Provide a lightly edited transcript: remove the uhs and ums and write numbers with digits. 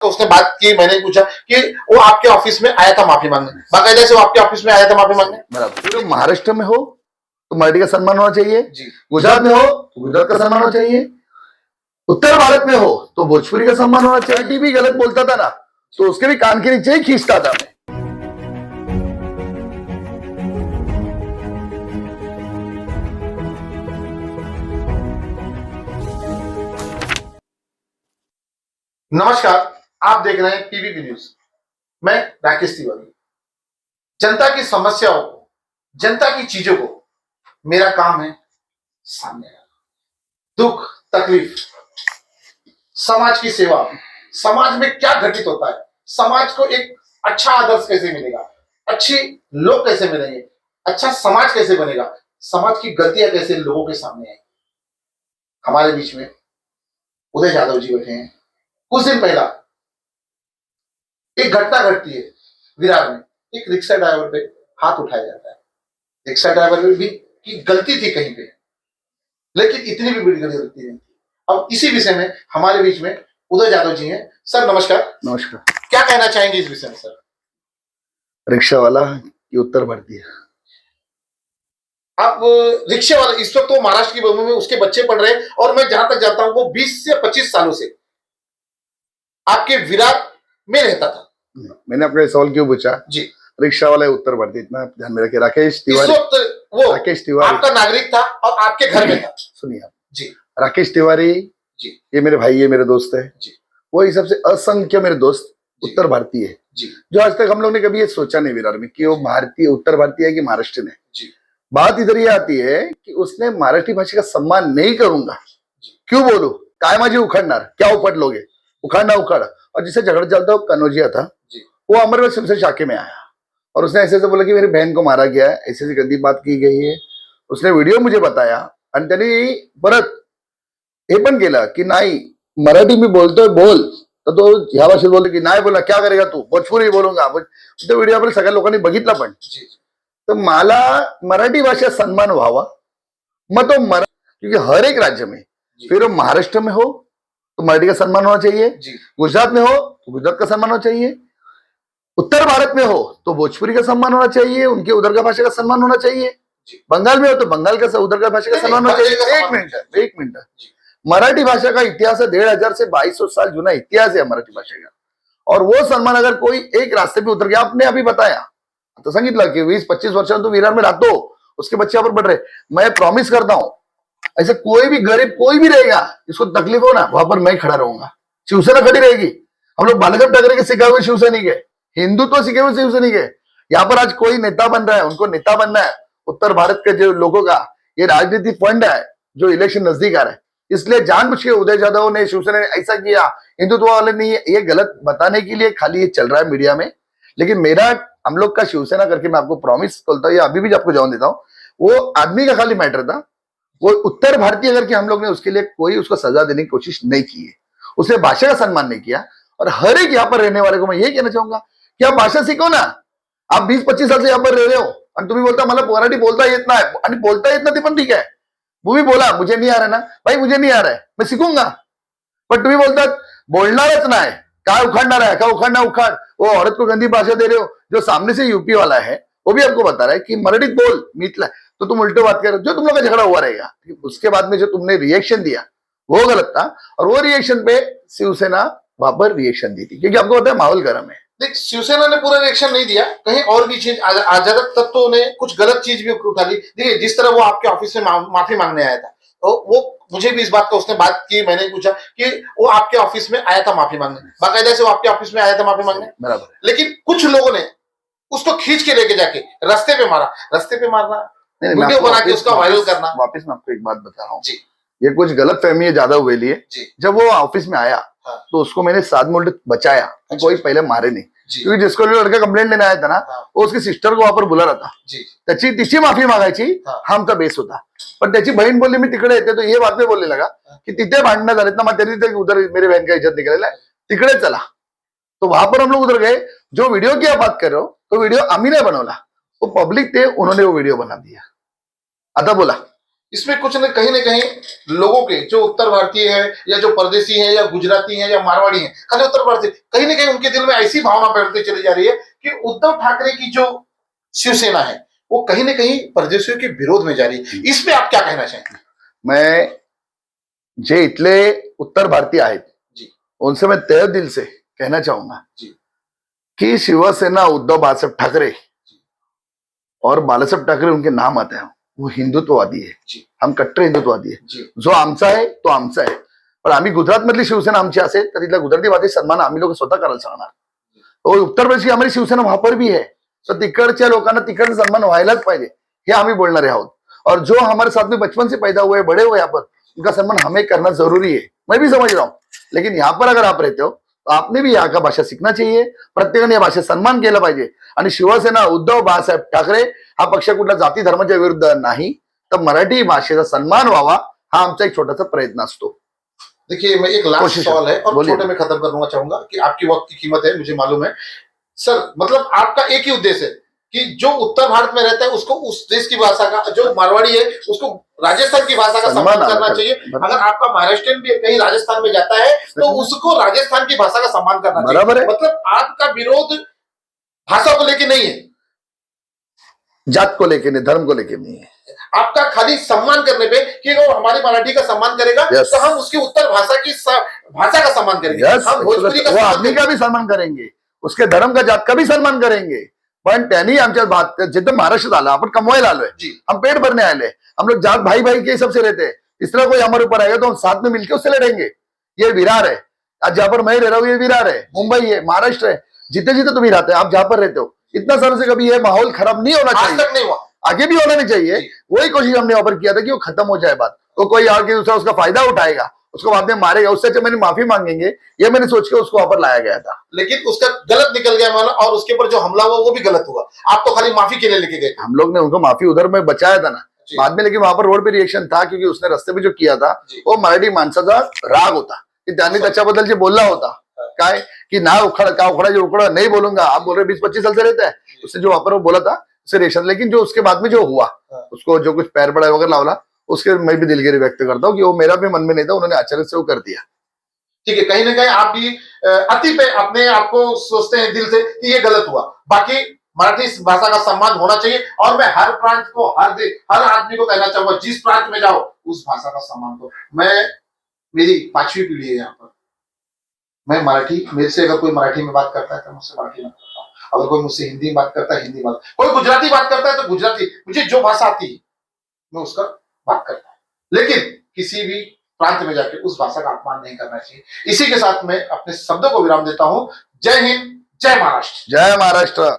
तो उसने बात की, मैंने पूछा कि वो आपके ऑफिस में आया था माफी मांगने, बाकायदा से वो आपके ऑफिस में आया था माफी मांगने। बराबर। पूरे महाराष्ट्र में हो तो मराठी का सम्मान होना चाहिए, जी। गुजरात में हो तो गुजरात का सम्मान होना चाहिए, उत्तर भारत में हो तो भोजपुरी का सम्मान होना चाहिए। मराठी भी गलत बोलता था ना तो उसके भी कान के नीचे ही खींचता था मैं। नमस्कार, आप देख रहे हैं पीवीपी न्यूज। मैं राकेश तिवारी। जनता की समस्याओं को, जनता की चीजों को मेरा काम है सामने आना। दुख तकलीफ, समाज की सेवा, समाज में क्या घटित होता है, समाज को एक अच्छा आदर्श कैसे मिलेगा, अच्छे लोग कैसे मिलेंगे, अच्छा समाज कैसे बनेगा, समाज की गलतियां कैसे लोगों के सामने आएंगी। हमारे बीच में उदय यादव जी बैठे हैं। कुछ दिन पहला एक घटना घटती है विरार में। एक रिक्शा ड्राइवर पे हाथ उठाया जाता है। रिक्शा ड्राइवर भी की गलती थी कहीं पे, लेकिन इतनी भी बड़ी गलती नहीं थी। अब इसी विषय में हमारे बीच में उदय यादव जी हैं। सर नमस्कार। नमस्कार। क्या कहना चाहेंगे इस विषय में सर? रिक्शा वाला की उत्तर भारतीय। आप रिक्शे वाला, इस वक्त वो महाराष्ट्र की भूमि में उसके बच्चे पढ़ रहे हैं और मैं जहां तक जानता हूं वो 20 से 25 सालों से आपके विरार में रहता था। मैंने आपका सवाल क्यों पूछा जी। रिक्शा वाला है उत्तर भारतीय, इतना ध्यान में रखिए। राकेश इस तिवारी, वक्त वो राकेश तिवारी आपका नागरिक था और आपके घर में था। सुनिए आप जी। राकेश तिवारी जी। ये मेरे भाई है, मेरे दोस्त है जी। वो ही सबसे असंख्य मेरे दोस्त उत्तर भारतीय है जी। जो आज तक हम लोग ने कभी ये सोचा नहीं विरार में कि वो भारतीय उत्तर भारतीय है कि महाराष्ट्र है। जी। बात इधर ये आती है कि उसने मराठी भाषा का सम्मान नहीं करूंगा, क्यों बोलू, काय माझी उखाड़णार, क्या उपट लोगे, उखाड़ना उखाड़। और जिससे झगड़ा चलता है वो कनौजिया था। वो अमरवत शिवसेना शाखे में आया और उसने ऐसे बोला कि मेरी बहन को मारा गया है, ऐसी गंदी बात की गई है। उसने व्हिडिओ मुझे बताया आणि त्यांनी परत हे पण केलं की नाही मराठी मी बोलतोय बोल, तर तो ह्या भाषेत बोलतो की नाही बोला, क्या करेगा तू, भोजपुरी बोलूंगा। तो व्हिडिओ आपल्या सगळ्या लोकांनी बघितला पण। तर मला मराठी भाषा सम्मान व्हावा, मग तो क्योंकि हर एक राज्य में, फिर महाराष्ट्र में हो तो मराठी का सम्मान होना चाहिए, गुजरात में हो तो गुजरात का सम्मान होना चाहिए, उत्तर भारत में हो तो भोजपुरी का सम्मान होना चाहिए, उनके उधर का भाषा का सम्मान होना चाहिए, बंगाल में हो तो बंगाल का उधर का भाषा का सम्मान होना चाहिए। एक मिनट, मराठी भाषा का इतिहास है 1500 से 2200 साल जुना इतिहास है मराठी भाषा का, और वो सम्मान अगर कोई एक रास्ते पे उतर गया, आपने अभी बताया तो सांगितलं की 20-25 वर्षांत तो विरार में राहतो, उसके बच्चे यहाँ पर बढ़ रहे। मैं प्रॉमिस करता हूं ऐसे कोई भी गरीब कोई भी रहेगा इसको तकलीफ हो ना, वहां पर मैं खड़ा रहूंगा। शिवसेना खड़ी रहेगी। हम लोग बालगढ़ ठाकरे के सिखाए हुए शिवसैनिक है, हिंदुत्व सीखे हुए शिवसैनिक है। यहाँ पर आज कोई नेता बन रहा है, उनको नेता बनना है उत्तर भारत के जो लोगों का ये राजनीतिक फंड है जो इलेक्शन नजदीक आ रहा है, इसलिए जानबूझ के उदय यादव ने, शिवसेना ने ऐसा किया, हिंदुत्व वाले ने ये गलत बताने के लिए खाली ये चल रहा है मीडिया में। लेकिन मेरा हम लोग का शिवसेना करके मैं आपको प्रॉमिस करता हूँ, अभी भी आपको जवाब देता हूँ, वो आदमी का खाली मैटर था। वो उत्तर भारतीय करके हम लोग ने उसके लिए कोई उसको सजा देने की कोशिश नहीं की है, उसने भाषा का सम्मान नहीं किया। और हर एक यहाँ पर रहने वाले को मैं ये कहना चाहूंगा कि आप भाषा सीखो ना। आप 20-25 साल से यहाँ पर रह रहे हो और तुम्हें बोलता मला मराठी बोलता येत नाही, आणि बोलता येत नाही पण ठीक है, वो भी बोला मुझे नहीं आ रहा ना भाई, मुझे नहीं आ रहा है, मैं सीखूंगा। पर तुम्हें बोलतात बोलणारच नाही, काय उखाड़ना है, क्या उखाड़ना उखाड़। वो औरत को गंदी भाषा दे रहे हो, जो सामने से यूपी वाला है वो भी आपको बता रहा है कि मराठी बोल मितला, तो तुम उल्टे बात कर रहे हो, जो तुम लोग का झगड़ा हुआ रहेगा। उसके बाद में जो तुमने रिएक्शन दिया वो गलत था, और वो रिएक्शन पे शिवसेना वहां पर रिएक्शन दी थी, क्योंकि आपको पता है माहौल गर्म है। देख, शिवसेना ने पूरा रिएक्शन नहीं दिया, कहीं और भी चीज अराजक तत्वों ने कुछ गलत चीज भी उठा ली। देखिए जिस तरह वो आपके ऑफिस में माफी मांगने आया था, तो वो मुझे भी इस बात का उसने बात की, मैंने पूछा कि वो आपके ऑफिस में आया था माफी मांगने, बाकायदा से वो आपके ऑफिस में आया था माफी मांगने। बराबर। लेकिन कुछ लोगों ने उसको खींच के लेके जाके रास्ते पे मारा। रास्ते पे मारना, वीडियो बना के उसका वायरल करना। वापस मैं आपको एक बात बता रहा हूँ जी, ये कुछ गलत फहमी है ज्यादा हुए लिए। जब वो ऑफिस में आया तो उसको मैंने 7 मिनट बचाया, कोई पहले मारे नहीं, क्योंकि जिसको लड़का कंप्लेंट लेने आया था ना वो उसकी सिस्टर को वहां पर बुला रहा था, तिची माफी मागायची हा आमचा बेस होता। पण त्याची बहीण बोलली मी तिकडे येते, तो ये बात में बोलने लगा की तिथे भांडणं झालेत ना, मग त्यांनी उधर मेरे बहन का इज्जत निकलेला है, तिकडे चला। तो वहां पर हम लोग उधर गए। जो वीडियो की आप बात कर रहे हो तो वीडियो आम्ही नहीं बनवला, वो पब्लिक थे, उन्होंने वो वीडियो बना दिया। आता बोला। इसमें कुछ न कहीं लोगों के जो उत्तर भारतीय है या जो परदेसी है या गुजराती है या मारवाड़ी है, खाली उत्तर भारतीय, कहीं ना कहीं उनके दिल में ऐसी भावना बैठती चली जा रही है कि उद्धव ठाकरे की जो शिवसेना है वो कहीं ना कहीं परदेशियों के विरोध में जा रही है। इस पे आप क्या कहना चाहेंगे? मैं जे इतले उत्तर भारतीय आहेत जी उनसे मैं तहे दिल से कहना चाहूंगा जी कि शिवसेना उद्धव बाळासाहेब ठाकरे और बाळासाहेब ठाकरे उनके नाम आते हैं, वो हिंदुत्ववादी है. जी हम कट्टर हिंदुत्ववादी आहे. जी जो आमचा आहे तो आमचा आहे. पण आम्ही गुजरात मधली शिवसेना आमची असेल तर तिथल्या गुजरातीवादी सन्मान आम्ही लोक स्वतः करायला सांगणार. और उत्तर प्रदेश की हमारी शिवसेना वहां पर भी है, तो तिकडच्या लोकांना तिकडचा सन्मान व्हायलाच पाहिजे हे आम्ही बोलणारे आहोत. और जो हमारे साथ में बचपन से पैदा हुए बड़े हुए यहाँ पर, उनका सम्मान हमें करना जरूरी है. मैं भी समझ रहा हूँ, लेकिन यहाँ पर अगर आप रहते हो तो आपने भी यहाँ का भाषा सीखना चाहिए. प्रत्येकाने या भाषेत सन्मान केला पाहिजे. आणि शिवसेना उद्धव बाळासाहेब ठाकरे हा पक्ष कुठल्या जाती धर्माच्या विरुद्ध नाही, तर मराठी भाषेचा सन्मान व्हावा हा आमचा एक छोटासा प्रयत्न असतो. देखिए, मैं एक लास्ट कोशिश सवाल है और बोलिए. छोटे में खत्म करना चाहूंगा कि आपकी वक्त की कीमत है, मुझे मालूम है सर. मतलब आपका एक ही उद्देश्य है कि जो उत्तर भारत में रहता है उसको उस देश की भाषा का, जो मारवाड़ी है उसको राजस्थान की भाषा का सम्मान करना चाहिए. अगर आपका महाराष्ट्रियन भी कहीं राजस्थान में जाता है तो उसको राजस्थान की भाषा का सम्मान करना बराबर चाहिए. है. मतलब आपका विरोध भाषा को लेके नहीं है, जात को लेके नहीं, धर्म को लेके नहीं है. आपका खाली सम्मान करने पे कि वो हमारी मराठी का सम्मान करेगा Yes. तो हम उसकी उत्तर भाषा की भाषा का सम्मान करेंगे. Yes, हम भोजपुरी का वो सम्मान आदमी करेंगे. का भी सम्मान करेंगे, उसके धर्म का जात का भी सम्मान करेंगे. पण त्यांनी आमच्या भात जिथं महाराष्ट्रात आला, आपण कमवायला आलोय, जी हम पेट भरने आए. हम लोग जात भाई भाई के हिसाब से रहते हैं. इस तरह कोई हमारे ऊपर आएगा तो हम साथ में मिलकर उससे लड़ेंगे. ये विरार है. आज जहां पर मैं रह रहा हूँ ये विरार है, मुंबई है, महाराष्ट्र है. जितने जितने तुम रहते हो, आप जहां पर रहते हो, इतना सालों से कभी ये माहौल खराब नहीं होना आज चाहिए, तक नहीं हुआ. आगे भी होना नहीं चाहिए. वही कोशिश हमने वहां पर किया था कि वो खत्म हो जाए बात. तो कोई आगे दूसरा उसका फायदा उठाएगा, उसको बाद में मारेगा, उससे अच्छा मैंने माफी मांगेंगे, ये मैंने सोच के उसको वहां पर लाया गया था. लेकिन उसका गलत निकल गया माना और उसके ऊपर जो हमला हुआ वो भी गलत हुआ. आप तो खाली माफी के लिए लेके गए. हम लोग ने उनको माफी उधर में बचाया था ना जी. बाद में, लेकिन वहां पर रोड पे रिएक्शन था क्योंकि उसने रस्ते पे जो किया था जी. वो मराठी माणसाचा राग होता की त्यांनी त्याच्याबद्दल जे बोलला होता काय की ना उखड़ का उखड़ा जो उखड़ा नहीं बोलूंगा. आप बोल रहे 20-25 साल से रहता है, उसने जो वहां पर वो बोला था उससे रिएक्शन. लेकिन जो उसके बाद में जो हुआ, उसको जो कुछ पैर पड़ा वगैरह लावला, उसके मैं भी दिलगिरी व्यक्त करता हूँ कि वो मेरा भी मन में नहीं था, उन्होंने अचानक से वो कर दिया. ठीक है, कहीं ना कहीं आप भी अति पे अपने आप को सोचते हैं दिल से कि ये गलत हुआ. बाकी मराठी भाषा का सम्मान होना चाहिए और मैं हर प्रांत को हर आदमी को कहना चाहूंगा, जिस प्रांत में जाओ उस भाषा का सम्मान दो. मैं मेरी 5वीं पीढ़ी है यहाँ पर, मैं मराठी, मेरे से अगर कोई मराठी में बात करता है तो मुझसे मराठी में करता हूँ. अगर कोई मुझसे हिंदी में बात करता है हिंदी बात, कोई गुजराती बात करता है तो गुजराती, मुझे जो भाषा आती है मैं उसका बात करता हूँ. लेकिन किसी भी प्रांत में जाके उस भाषा का अपमान नहीं करना चाहिए. इसी के साथ मैं अपने शब्दों को विराम देता हूं. जय हिंद, जय महाराष्ट्र. जय महाराष्ट्र.